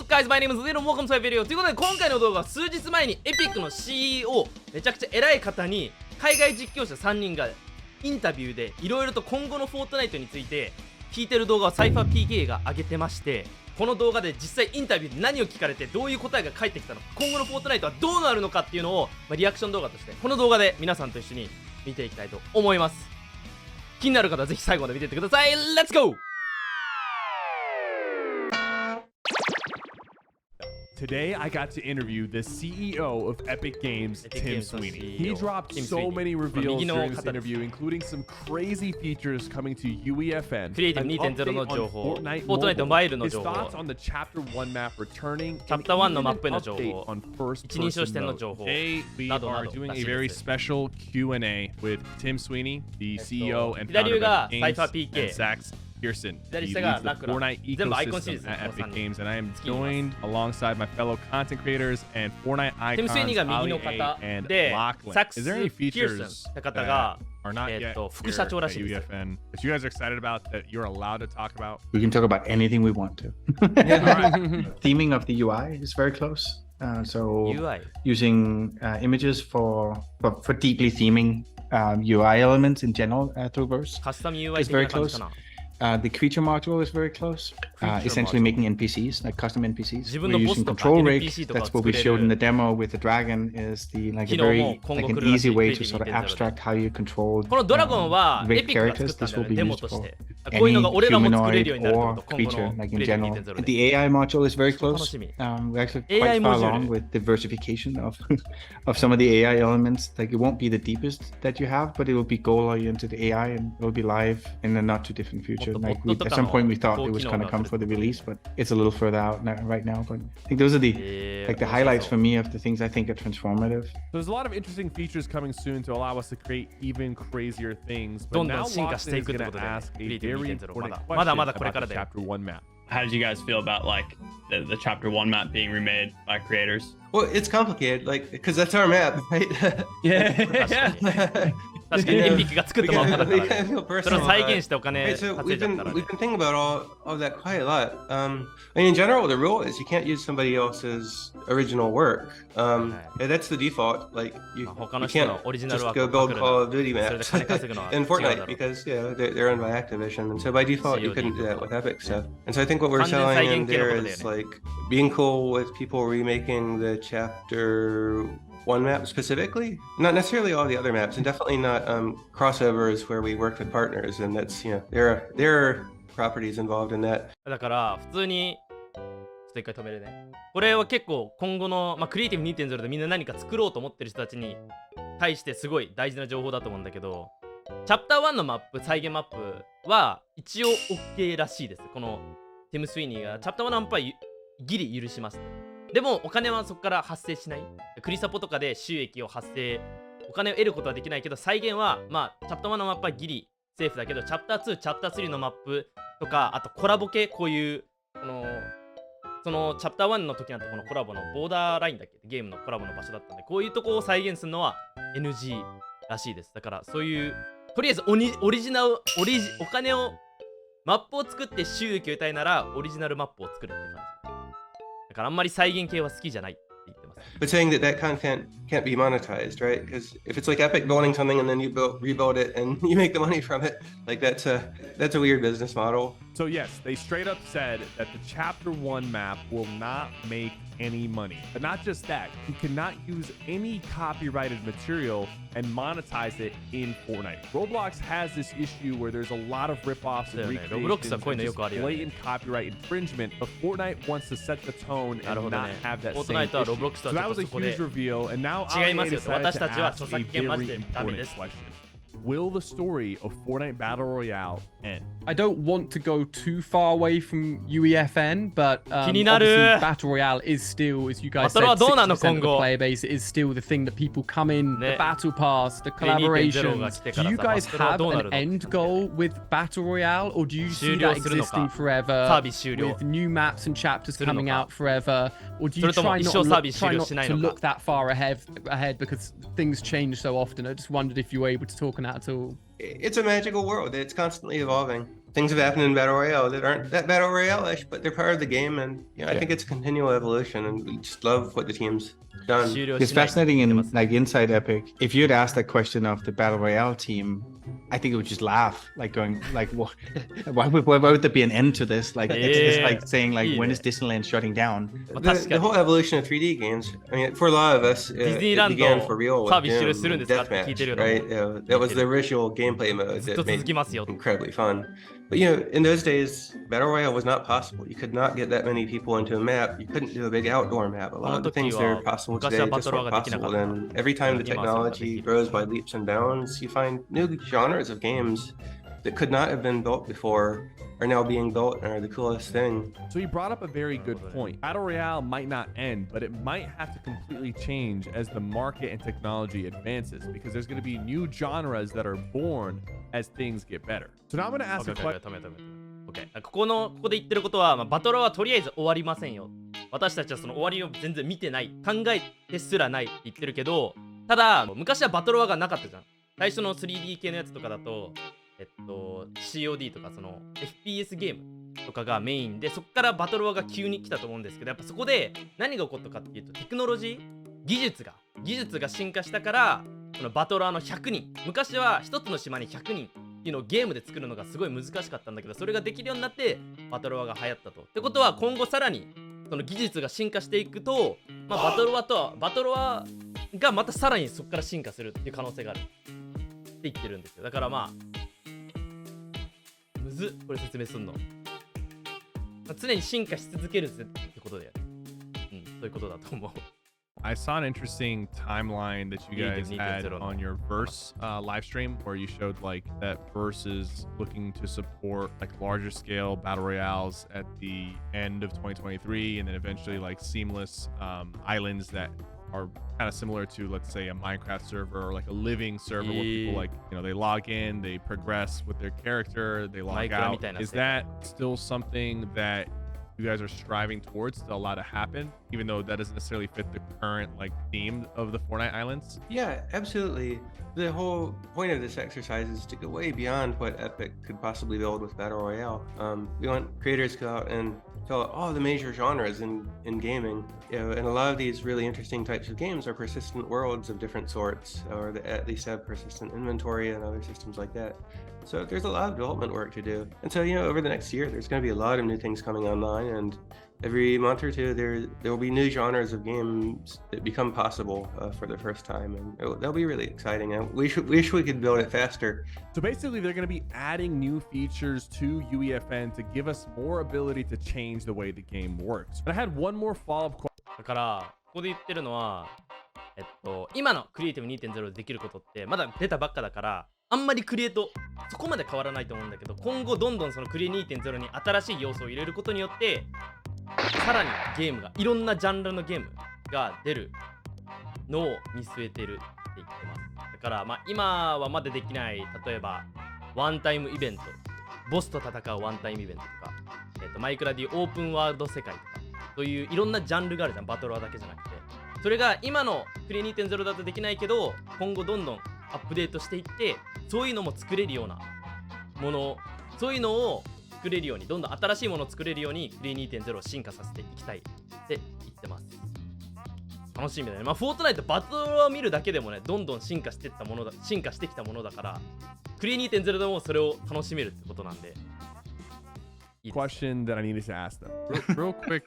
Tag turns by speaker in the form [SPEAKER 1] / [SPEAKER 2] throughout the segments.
[SPEAKER 1] guys? My name is Lil and welcome to my video. ということで今回の動画は数日前に EPIC の CEO めちゃくちゃ偉い方に海外実況者3人がインタビューでいろいろと今後のフォートナイトについて聞いてる動画をサイファー PK が上げてまして、この動画で実際インタビューで何を聞かれてどういう答えが返ってきたのか、今後のフォートナイトはどうなるのかっていうのを、リアクション動画としてこの動画で皆さんと一緒に見ていきたいと思います。気になる方はぜひ最後まで見ていってください。 Let's go!
[SPEAKER 2] Today, I got to interview the CEO of Epic Games, Tim Sweeney. He dropped so many reveals during this interview, including some crazy features coming to UEFN,
[SPEAKER 1] クリエイティブ 2.0 の情報、フォートナイトマイルの情報、
[SPEAKER 2] his thoughts on the Chapter 1 map returning,
[SPEAKER 1] チャプター1のマップへの情報、
[SPEAKER 2] on first
[SPEAKER 1] 一人称視点の情報
[SPEAKER 2] Today, we
[SPEAKER 1] などな
[SPEAKER 2] are
[SPEAKER 1] ど
[SPEAKER 2] doing
[SPEAKER 1] ら
[SPEAKER 2] a
[SPEAKER 1] しい
[SPEAKER 2] very
[SPEAKER 1] です。
[SPEAKER 2] special Q&A with Tim Sweeney, the CEO and
[SPEAKER 1] 左
[SPEAKER 2] founder
[SPEAKER 1] 上が
[SPEAKER 2] of Epic
[SPEAKER 1] サイ
[SPEAKER 2] Games,
[SPEAKER 1] ファー PK
[SPEAKER 2] and Zach Pearson.
[SPEAKER 1] 左
[SPEAKER 2] He
[SPEAKER 1] 下
[SPEAKER 2] leads
[SPEAKER 1] が
[SPEAKER 2] the
[SPEAKER 1] ラクラ
[SPEAKER 2] Fortnite
[SPEAKER 1] 全部アイコンシリー
[SPEAKER 2] ecosystem
[SPEAKER 1] ズです
[SPEAKER 2] at
[SPEAKER 1] この
[SPEAKER 2] Epic
[SPEAKER 1] 3人
[SPEAKER 2] Games, and I am
[SPEAKER 1] 月にいます
[SPEAKER 2] joined alongside my fellow content creators and Fortnite
[SPEAKER 1] ティム・スウェ
[SPEAKER 2] icons
[SPEAKER 1] ニーが右の
[SPEAKER 2] Ali
[SPEAKER 1] 方
[SPEAKER 2] A and
[SPEAKER 1] で、
[SPEAKER 2] LiaqN.
[SPEAKER 1] サックス・
[SPEAKER 2] Is there
[SPEAKER 1] ピ
[SPEAKER 2] any
[SPEAKER 1] アー
[SPEAKER 2] features
[SPEAKER 1] ソンって方
[SPEAKER 2] that
[SPEAKER 1] が
[SPEAKER 2] are not yet
[SPEAKER 1] 副社長ら
[SPEAKER 2] here
[SPEAKER 1] しい
[SPEAKER 2] at
[SPEAKER 1] です。
[SPEAKER 2] UEFN that you guys are excited about that you're allowed to talk about?
[SPEAKER 3] We can talk about anything we want to. Theming of the UI is very close. So
[SPEAKER 1] UI
[SPEAKER 3] using images for deeply theming UI elements in general through Verse
[SPEAKER 1] カスタム UI
[SPEAKER 3] is
[SPEAKER 1] 的
[SPEAKER 3] very
[SPEAKER 1] な感じ
[SPEAKER 3] close.
[SPEAKER 1] かな。
[SPEAKER 3] The creature module is very close. Essentially making NPCs, like custom NPCs.
[SPEAKER 1] 自分
[SPEAKER 3] We're
[SPEAKER 1] のボス
[SPEAKER 3] using
[SPEAKER 1] とか
[SPEAKER 3] control rig.
[SPEAKER 1] NPC とかを
[SPEAKER 3] That's what we
[SPEAKER 1] 作
[SPEAKER 3] showed
[SPEAKER 1] れ
[SPEAKER 3] in the
[SPEAKER 1] る
[SPEAKER 3] demo with the dragon. Is the like a
[SPEAKER 1] 機能も
[SPEAKER 3] very
[SPEAKER 1] 今後
[SPEAKER 3] like
[SPEAKER 1] 来
[SPEAKER 3] an
[SPEAKER 1] るらしい
[SPEAKER 3] easy way to
[SPEAKER 1] クリエイティ
[SPEAKER 3] sort
[SPEAKER 1] ブ
[SPEAKER 3] of
[SPEAKER 1] 2.0 で
[SPEAKER 3] abstract how you control
[SPEAKER 1] このドラゴンは
[SPEAKER 3] rig
[SPEAKER 1] エピックが
[SPEAKER 3] characters.
[SPEAKER 1] 作ったん
[SPEAKER 3] This
[SPEAKER 1] だよ
[SPEAKER 3] will
[SPEAKER 1] ね、
[SPEAKER 3] be
[SPEAKER 1] デモ
[SPEAKER 3] used
[SPEAKER 1] とし
[SPEAKER 3] for
[SPEAKER 1] て。こういうのが俺らも作れ
[SPEAKER 3] any
[SPEAKER 1] るようになるってこ
[SPEAKER 3] humanoid
[SPEAKER 1] と、
[SPEAKER 3] or
[SPEAKER 1] 今後
[SPEAKER 3] creature
[SPEAKER 1] の
[SPEAKER 3] like
[SPEAKER 1] ク
[SPEAKER 3] in
[SPEAKER 1] リエイティ
[SPEAKER 3] general.
[SPEAKER 1] ブ 2.0 で。
[SPEAKER 3] The AI module is very
[SPEAKER 1] 楽
[SPEAKER 3] close.
[SPEAKER 1] しみ。
[SPEAKER 3] We're actually
[SPEAKER 1] AI
[SPEAKER 3] quite far
[SPEAKER 1] モジュール
[SPEAKER 3] along with diversification of some of the AI elements. Like it won't be the deepest that you have, but it will be goal-oriented AI and it will be live in the not too distant future. Like at some point we thought it was going to come for the release, but it's a little further out right now. But I think those are the like the highlights for me of the things I think are transformative.
[SPEAKER 2] There's a lot of interesting features coming soon to allow us to create even crazier things.
[SPEAKER 1] ど
[SPEAKER 2] But
[SPEAKER 1] んど
[SPEAKER 2] now
[SPEAKER 1] ん進化
[SPEAKER 2] LiaqN
[SPEAKER 1] してい
[SPEAKER 2] is
[SPEAKER 1] くって
[SPEAKER 2] going
[SPEAKER 1] こと
[SPEAKER 2] to
[SPEAKER 1] で、
[SPEAKER 2] ask
[SPEAKER 1] クリエ
[SPEAKER 2] a
[SPEAKER 1] イティブ
[SPEAKER 2] very
[SPEAKER 1] 2.0
[SPEAKER 2] important
[SPEAKER 1] まだ
[SPEAKER 2] question
[SPEAKER 1] まだこれ
[SPEAKER 2] about
[SPEAKER 1] から
[SPEAKER 2] the
[SPEAKER 1] だよ。
[SPEAKER 2] Chapter 1 map.
[SPEAKER 4] How did you guys feel about like the Chapter 1 map being remade by creators?
[SPEAKER 5] Well, it's complicated, like, because that's our map, right?
[SPEAKER 1] 確かにエピックが作ったまんまだから
[SPEAKER 5] we
[SPEAKER 1] ね。
[SPEAKER 5] kind of feel
[SPEAKER 1] それを
[SPEAKER 5] personal.
[SPEAKER 1] 再現してお金
[SPEAKER 5] Right, so
[SPEAKER 1] 稼い
[SPEAKER 5] we've
[SPEAKER 1] じゃっ
[SPEAKER 5] been
[SPEAKER 1] たらね
[SPEAKER 5] we've been thinking about all of that quite a lot. I mean, in general, the rule is you can't use somebody else's original work. That's the default. Like you
[SPEAKER 1] 他の
[SPEAKER 5] you
[SPEAKER 1] 人
[SPEAKER 5] can't
[SPEAKER 1] のオリジナル
[SPEAKER 5] just
[SPEAKER 1] ワーク
[SPEAKER 5] go
[SPEAKER 1] を
[SPEAKER 5] build
[SPEAKER 1] パクる
[SPEAKER 5] Call
[SPEAKER 1] な
[SPEAKER 5] of Duty
[SPEAKER 1] それで金
[SPEAKER 5] maps
[SPEAKER 1] 稼ぐのは
[SPEAKER 5] in
[SPEAKER 1] 違うだ
[SPEAKER 5] Fortnite
[SPEAKER 1] ろう
[SPEAKER 5] because they're owned by Activision, and so by default you couldn't do that with Epic stuff. And so I think what we're
[SPEAKER 1] 完全
[SPEAKER 5] selling
[SPEAKER 1] 再
[SPEAKER 5] in
[SPEAKER 1] 現系の
[SPEAKER 5] there
[SPEAKER 1] ことだよ
[SPEAKER 5] is
[SPEAKER 1] ね。
[SPEAKER 5] like being cool with people remaking the Chapter 1 map specifically, not necessarily all the other maps, and definitely not crossovers where we work with partners, and that's, you know, there are properties involved in that.
[SPEAKER 1] だから普通にちょっと一回止めるね。これは結構今後の、クリエイティブ 2.0 でみんな何か作ろうと思ってる人たちに対してすごい大事な情報だと思うんだけど、チャプター1のマップ、再現マップは一応 OK らしいです。このティム・スウィーニーがチャプター1のマップはギリ許します。でもお金はそこから発生しない。クリサポとかで収益を発生、お金を得ることはできないけど、再現はチャプター1のマップはギリセーフだけど、チャプター2、チャプター3のマップとか、あとコラボ系、こういうそのチャプター1の時なんてこのコラボのボーダーラインだっけ、ゲームのコラボの場所だったんで、こういうとこを再現するのは NG らしいです。だからそういうとりあえずオリジナルお金をマップを作って収益を得たいならオリジナルマップを作るって感じ。だからあんまり再現系は好きじゃないって言ってます。
[SPEAKER 5] But saying that content can't be monetized, right? Because if it's like Epic building something and then you rebuild it and you make the money from it, like that's a weird business model.
[SPEAKER 2] So yes, they straight up said that the Chapter 1 map will not make any money. But not just that, you cannot use any copyrighted material and monetize it in Fortnite. Roblox has this issue where there's a lot of ripoffs and recreations and just blatant copyright infringement, but Fortnite wants to set the tone and not have that same issue. So that was a huge reveal, and now I'm decided to ask a very important question. Will the story of Fortnite Battle Royale end?
[SPEAKER 6] I don't want to go too far away from UEFN, but
[SPEAKER 1] 気になる。
[SPEAKER 6] obviously Battle Royale is still, as you guys said, 60% of the player base. It is still the thing that people come in, the battle pass, the collaborations. Do you guys have an end goal with Battle Royale, or do you see that existing forever with new maps and chapters coming out forever, or do you try not to look that far ahead because things change so often? I just wondered if you were able to talk on that at all.
[SPEAKER 5] It's a magical world. It's constantly evolving. things have happened in Battle Royale that aren't that Battle Royale-ish, but they're part of the game. And I think it's a continual evolution, and we just love what the team's done.
[SPEAKER 3] It's fascinating in like inside Epic. If you'd asked that question of the Battle Royale team, I think it would just laugh, like going like, why would there be an end to this? Like it's like saying like, when is Disneyland shutting down?
[SPEAKER 5] The whole evolution of 3D games. I mean, for a lot of us, it began for real with Deathmatch, right? That was the original gameplay mode that made it incredibly fun. But in those days, Battle Royale was not possible. You could not get that many people into a map. You couldn't do a big outdoor map. A lot of the things that are possible today just weren't possible. And every time the technology grows by leaps and bounds, you find new genres of games that could not have been built before are now being built and are the coolest thing.
[SPEAKER 2] So you brought up a very good point. Battle Royale might not end, but it might have to completely change as the market and technology advances, because there's going to be new genres that are born as things get better. So now I'm going to ask a question.
[SPEAKER 1] OK ここで言ってることは、バトルはとりあえず終わりませんよ。私たちはその終わりを全然見てない、考えてすらないって言ってるけど、ただ昔はバトルがなかったじゃん。最初の 3D 系のやつとかだとCOD とかその FPS ゲームとかがメインで、そこからバトルワが急に来たと思うんですけど、やっぱそこで何が起こったかっていうと、テクノロジー技術が進化したから、このバトルワの100人、昔は一つの島に100人っていうのをゲームで作るのがすごい難しかったんだけど、それができるようになってバトルワが流行ったと。ってことは今後さらにその技術が進化していくと、バトルワがまたさらにそこから進化するっていう可能性があるって言ってるんですよ。だからむずっ、これ説明すんの。常に進化し続けるってことで、そういうことだと思う。
[SPEAKER 2] I saw an interesting timeline that you guys had on your Verse live stream, where you showed like that Verse is looking to support like larger scale battle royales at the end of 2023, and then eventually like seamless islands that are kind of similar to, let's say, a Minecraft server or like a living server where people like, they log in, they progress with their character, they log out. Is that still something that you guys are striving towards to allow to happen, even though that doesn't necessarily fit the current like theme of the Fortnite Islands?
[SPEAKER 5] Yeah, absolutely. The whole point of this exercise is to go way beyond what Epic could possibly build with Battle Royale. We want creators to go out and fill out all the major genres in gaming. And a lot of these really interesting types of games are persistent worlds of different sorts, or at least have persistent inventory and other systems like that. So there's a lot of development work to do. And so, over the next year, there's going to be a lot of new things coming online, and every month or two, there will be new genres of games that become possible for the first time, and that'll be really exciting. And we wish we could build it faster.
[SPEAKER 2] So basically, they're going to be adding new features to UEFN to give us more ability to change the way the game works. But I had one more follow-up question.
[SPEAKER 1] だからここで言ってるのは、今のクリエイティブ 2.0 でできることってまだ出たばっかだから、あんまりクリエイトそこまで変わらないと思うんだけど、今後どんどんそのクリエ 2.0 に新しい要素を入れることによって、さらにゲームがいろんなジャンルのゲームが出るのを見据えてるって言ってます。だから今はまだできない、例えばワンタイムイベント、ボスと戦うワンタイムイベントとか、マイクラでいうオープンワールド世界とか、そういういろんなジャンルがあるじゃん、バトルワーだけじゃなくて。それが今のクリエ 2.0 だとできないけど、今後どんどんアップデートしていって、そういうのも作れるようなもの、そういうのを作れるように、どんどん新しいものを作れるようにクリエ 2.0 を進化させていきたいって言ってます。楽しみだね。フォートナイトバトルを見るだけでもね、どんどん進化してきたものだから、クリエ 2.0 でもそれを楽しめるってことなんで。
[SPEAKER 2] Question that I needed to ask them. Real quick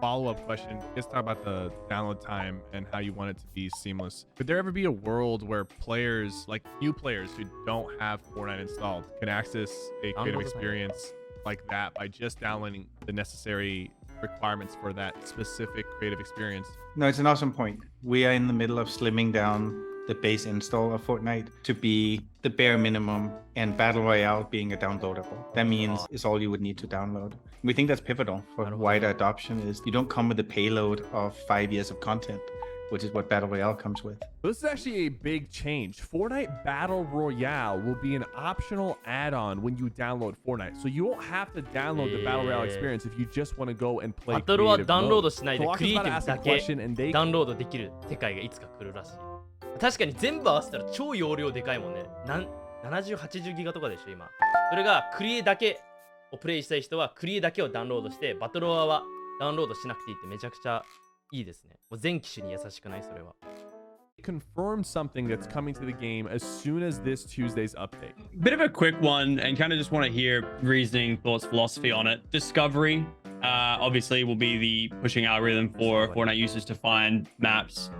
[SPEAKER 2] follow-up question. Just talk about the download time and how you want it to be seamless. Could there ever be a world where players, like new players who don't have Fortnite installed, can access a creative experience like that by just downloading the necessary requirements for that specific creative experience?
[SPEAKER 3] No, it's an awesome point. We are in the middle of slimming down the base install of Fortnite to be the bare minimum, and Battle Royale being a downloadable. That means it's all you would need to download. We think that's pivotal for wider adoption. Is you don't come with a payload of 5 years of content, which is what Battle Royale comes with.
[SPEAKER 2] This is actually a big change. Fortnite Battle Royale will be an optional add-on when you download Fortnite. So you won't have to download the Battle Royale experience if you just want to go and play creative mode. バトルはダウンロードしないでクリエイティブだけダウンロードできる世界がいつか来るらしい。確かに全部合わせたら超容量でかいもんね。
[SPEAKER 1] 70、80ギガとかでしょ、今。それがクリエだけをプレイしたい人は、クリエだけをダウンロードして、バトロワはダウンロードしなくていいってめちゃくちゃいいですね。もう全機種に優しくないそれは。
[SPEAKER 2] Confirm something that's coming to the game as soon as this Tuesday's update.
[SPEAKER 4] Bit of a quick one, and kind of just want to hear reasoning, thoughts, philosophy on it. Discovery, obviously, will be the pushing algorithm for Fortnite users to find maps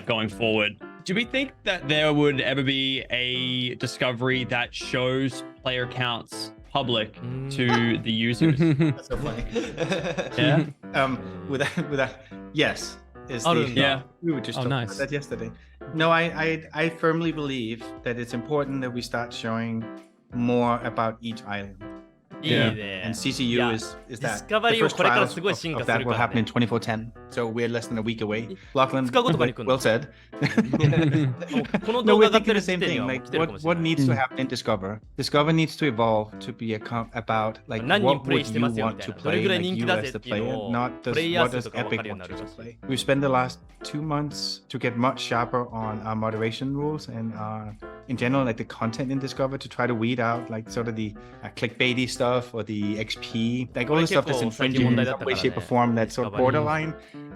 [SPEAKER 4] going forward. Do we think that there would ever be a discovery that shows player counts public to the users?
[SPEAKER 3] That's so funny.
[SPEAKER 4] Yeah.
[SPEAKER 3] With that, yes.
[SPEAKER 4] Yeah.
[SPEAKER 3] We were just talking about that yesterday. No, I firmly believe that it's important that we start showing more about each island. And CCU is that. The first trials of that will happen in 24/10. So we're less than a week away. LiaqN, well said. No, we're thinking the same thing. Like, what needs to happen in Discover? Discover needs to evolve to be about like what would you want to play, like you as the player, not just what does Epic want you to play. We've spent the last 2 months to get much sharper on our moderation rules and in general, like the content in Discover, to try to weed out like sort of the clickbaity stuff or the XP, like all the stuff that's infringing in some way, shape, or form, that sort of borderline,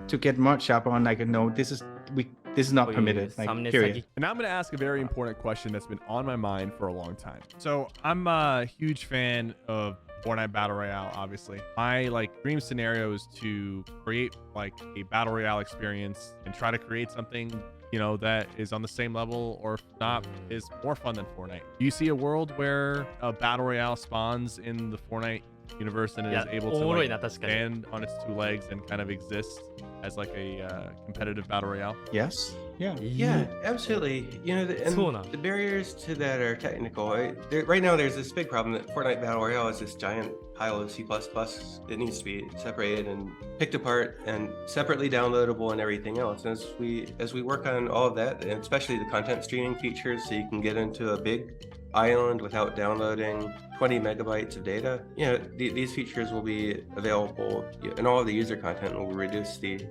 [SPEAKER 3] to get much sharper on like, no, this is not permitted, like, period.
[SPEAKER 2] And I'm going to ask a very important question that's been on my mind for a long time. So I'm a huge fan of Fortnite Battle Royale, obviously. My like dream scenario is to create like a Battle Royale experience and try to create something, you know, that is on the same level, or if not, is more fun than Fortnite. Do you see a world where a Battle Royale spawns in the Fortnite universe and is able to like, stand on its 2 legs and kind of exist as like a competitive Battle Royale?
[SPEAKER 3] Yes.
[SPEAKER 5] Yeah, absolutely. You know, the barriers to that are technical. Right now, there's this big problem that Fortnite Battle Royale is this giant pile of C++ that needs to be separated and picked apart and separately downloadable and everything else. And as we work on all of that, and especially the content streaming features, so you can get into a big island without downloading 20 megabytes of data, you know, these features will be available, and all of the user content will reduce the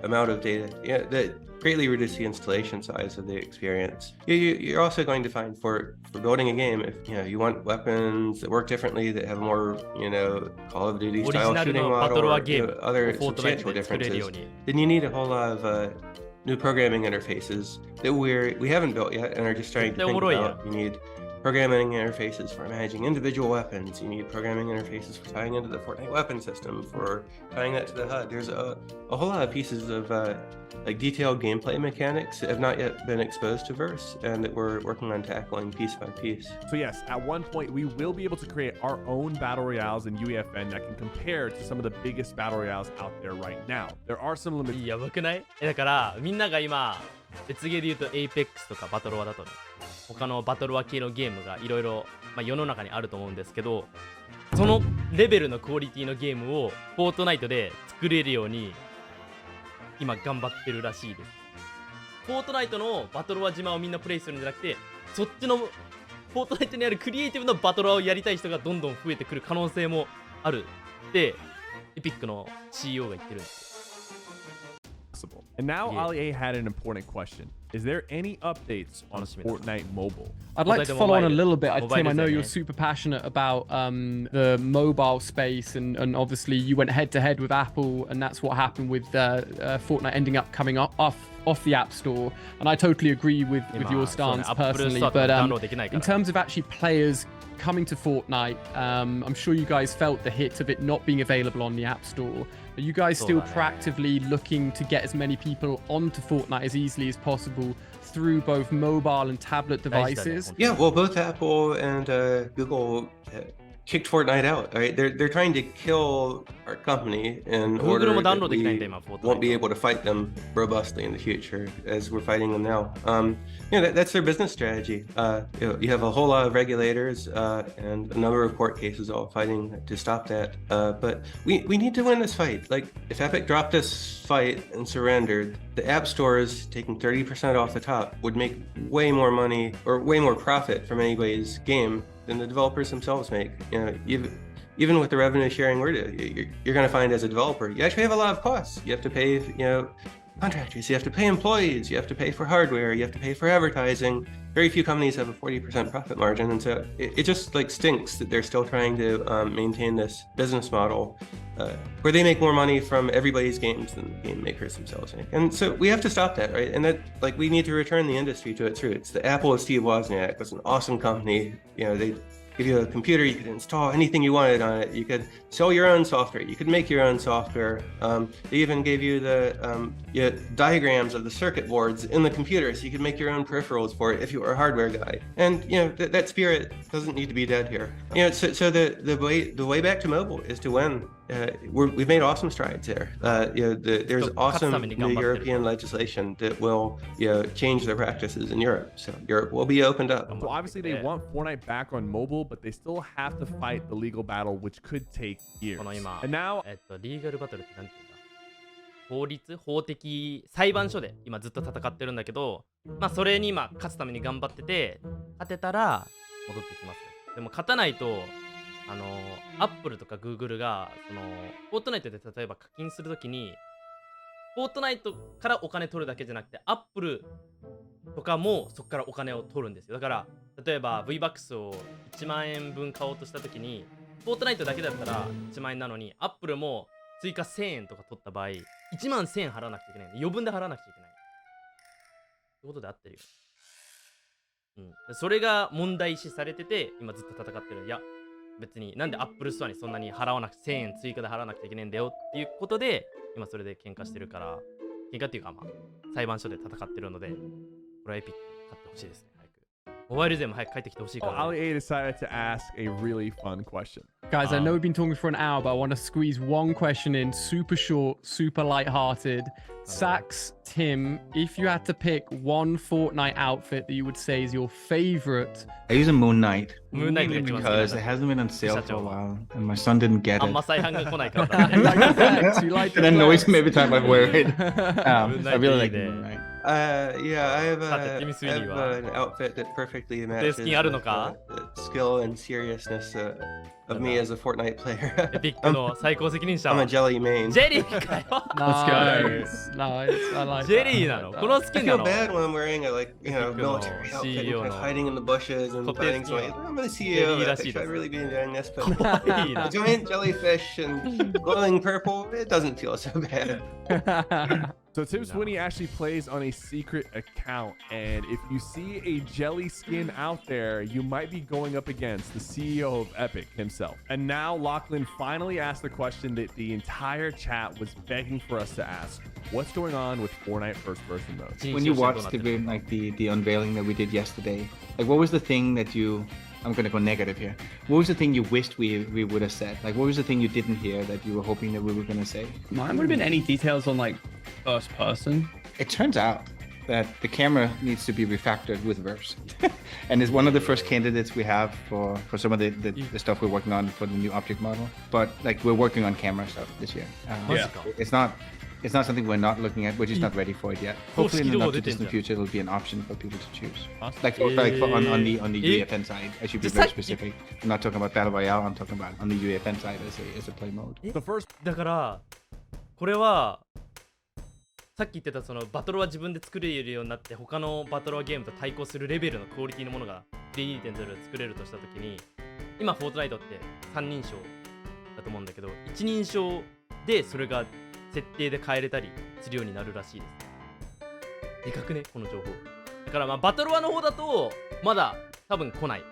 [SPEAKER 5] amount of data, that greatly reduce the installation size of the experience. You're also going to find for building a game, if you know you want weapons that work differently, that have more, you know, Call of Duty style shooting model, or other substantial differences, then you need a whole lot of new programming interfaces that we haven't built yet and are just trying to think about. You need programming interfaces for managing individual weapons. You need programming interfaces for tying into the Fortnite weapon system, for tying that to the HUD. There's a whole lot of pieces of like detailed gameplay mechanics that have not yet been exposed to Verse, and that we're working on tackling piece by piece.
[SPEAKER 2] So yes, at one point we will be able to create our own battle royales in UEFN that can compare to some of the biggest battle royales out there right now. There are some limits.
[SPEAKER 1] やばくない？だからみんなが今別ゲーで言うと APEX とかバトロワだとね、他のバトロワ系のゲームがいろいろ世の中にあると思うんですけど、そのレベルのクオリティのゲームをフォートナイトで作れるように今頑張ってるらしいです。フォートナイトのバトロワ島をみんなプレイするんじゃなくて、そっちのフォートナイトにあるクリエイティブなバトロワをやりたい人がどんどん増えてくる可能性もあるってエピックの CEO が言ってるんですよ。
[SPEAKER 2] And now Ali A had an important question. Is there any updates on Fortnite Mobile?
[SPEAKER 6] I'd like to follow on a little bit. Tim, I know you're super passionate about the mobile space, and obviously you went head to head with Apple, and that's what happened with Fortnite ending up coming off the App Store. And I totally agree with your stance personally. But in terms of actually players coming to Fortnite, I'm sure you guys felt the hit of it not being available on the App Store. Are you guys still proactively looking to get as many people onto Fortnite as easily as possible through both mobile and tablet devices?
[SPEAKER 5] Yeah, well, both Apple and Google kicked Fortnite out. Right? They're trying to kill our company in order that we won't be able to fight them robustly in the future as we're fighting them now. You know, that's their business strategy. You have a whole lot of regulators and a number of court cases all fighting to stop that. But we need to win this fight. Like, if Epic dropped this fight and surrendered, the app stores taking 30% off the top would make way more money or way more profit from anybody's game than the developers themselves make. You know, even with the revenue sharing we're doing, you're going to find as a developer, you actually have a lot of costs. You have to pay, you know, contractors, you have to pay employees, you have to pay for hardware, you have to pay for advertising. Very few companies have a 40% profit margin, and so it just like stinks that they're still trying to maintain this business model where they make more money from everybody's games than the game makers themselves make. And so we have to stop that, right? And that, like, we need to return the industry to its roots. The Apple of Steve Wozniak was an awesome company. You know, they give you a computer, you could install anything you wanted on it. You could sell your own software. You could make your own software. They even gave you the diagrams of the circuit boards in the computer, so you could make your own peripherals for it if you were a hardware guy. And you know that spirit doesn't need to be dead here. You know, so the way back to mobile is to win. We've made awesome strides there. There's awesome new European legislation that will change the practices in Europe. So Europe will be opened up.
[SPEAKER 2] So obviously they want Fortnite back on mobile, but they still have to fight the legal battle, which could take years. And now,
[SPEAKER 1] リーガルバトルって何て言うんだ、法的裁判所で今ずっと戦ってるんだけど、まあそれに今勝つために頑張ってて、勝てたら戻ってきますよ。でも勝たないとアップルとかグーグルがフォートナイトで例えば課金するときにフォートナイトからお金取るだけじゃなくてアップルとかもそこからお金を取るんですよ。だから例えば V-BUCKS を1万円分買おうとしたときにフォートナイトだけだったら1万円なのにアップルも追加1000円とか取った場合1万1000円払わなくちゃいけない。余分で払わなくちゃいけない。ってことで合ってるよ。それが問題視されてて今ずっと戦ってる。いや別になんでアップルストアにそんなに払わなくて1000円追加で払わなくちゃいけないんだよっていうことで今それで喧嘩してるから、喧嘩っていうかまあ裁判所で戦ってるのでこれはエピック買ってほしいですね。早くモバイル勢も早く帰ってきてほしいから、ね。
[SPEAKER 2] Ali A decided to ask a really fun question.
[SPEAKER 6] Guys, I know we've been talking for an hour, but I want to squeeze one question in, super short, super light-hearted. Sax, Tim, if you had to pick one Fortnite outfit that you would say is your favorite,
[SPEAKER 3] I use a Moon Knight because it hasn't been on sale for a while, and my son didn't get it. It annoys me every time I wear it. I really like the Moon Knight.
[SPEAKER 5] Yeah, I have an outfit that perfectly matches the skill and seriousness of me as a Fortnite player. I'm a jelly main.
[SPEAKER 1] Jelly!
[SPEAKER 6] Nice. I like
[SPEAKER 1] Jelly
[SPEAKER 6] that.
[SPEAKER 5] I feel bad when I'm wearing a military outfit and kind of hiding in the bushes and fighting somebody. I'm the CEO. I should really be enjoying this, but a giant jellyfish and glowing purple, it doesn't feel so bad.
[SPEAKER 2] So Tim Sweeney actually plays on a secret account, and if you see a jelly skin out there, you might be going up against the CEO of Epic himself. And now LiaqN finally asked the question that the entire chat was begging for us to ask. What's going on with Fortnite first person mode?
[SPEAKER 3] When you watched the unveiling that we did yesterday, like what was the thing that I'm gonna go negative here. What was the thing you wished we would have said? Like what was the thing you didn't hear that you were hoping that we were gonna say?
[SPEAKER 4] Mine would have been any details on like first person.
[SPEAKER 3] It turns out that the camera needs to be refactored with verse. And it's one of the first candidates we have for some of the stuff we're working on for the new object model. But like we're working on camera stuff this year. It's not something we're not looking at. We're just not ready for it yet. Hopefully in the not too distant future, it'll be an option for people to choose. Like on the UEFN side, I should be very specific. I'm not talking about Battle Royale. I'm talking about on the UEFN side as a play mode.
[SPEAKER 2] The first
[SPEAKER 1] だからこれはさっき言ってたそのバトルは自分で作れるようになって他のバトルはゲームと対抗するレベルのクオリティのものが 3.2.0 で作れるとしたときに今フォートナイトって3人称だと思うんだけど1人称でそれが設定で変えれたりするようになるらしいです。でかくねこの情報。だからまあバトルワの方だとまだ多分来ない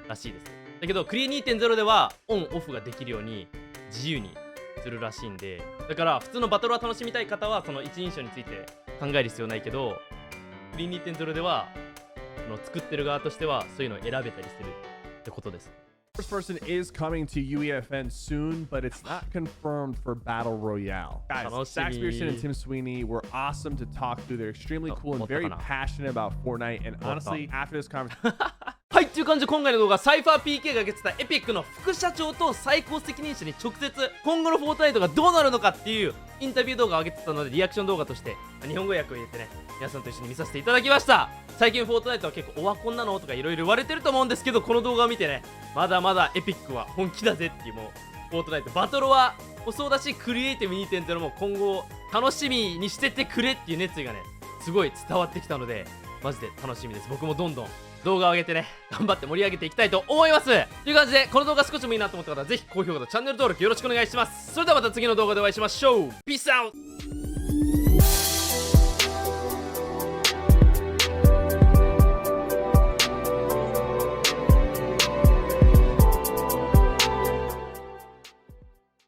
[SPEAKER 1] らしいです。だけどクリエ 2.0 ではオンオフができるように自由にするらしいんで、だから普通のバトルは楽しみたい方はその一人称について考える必要ないけど、クリエ 2.0 ではその作ってる側としてはそういうのを選べたりするってことです。
[SPEAKER 2] First person is coming to UEFN soon, but it's not confirmed for Battle Royale. Guys, Sax Pearson and Tim Sweeney were awesome to talk to. They're extremely cool and very passionate about Fortnite. And honestly, after this conversation...
[SPEAKER 1] はい、っていう感じで今回の動画、サイファー PK が挙げてたエピックの副社長と最高責任者に直接今後のフォートナイトがどうなるのかっていうインタビュー動画を上げてたのでリアクション動画として日本語訳を入れてね、皆さんと一緒に見させていただきました。最近フォートナイトは結構オワコンなのとかいろいろ言われてると思うんですけど、この動画を見てね、まだまだエピックは本気だぜっていう、もうフォートナイトバトルはそうだしクリエイティブ 2.0 も今後楽しみにしててくれっていう熱意がねすごい伝わってきたので、マジで楽しみです。僕もどんどん動画を上げてね頑張って盛り上げていきたいと思います。という感じで、この動画少しでもいいなと思った方はぜひ高評価とチャンネル登録よろしくお願いします。それではまた次の動画でお会いしましょう。ピースアウト。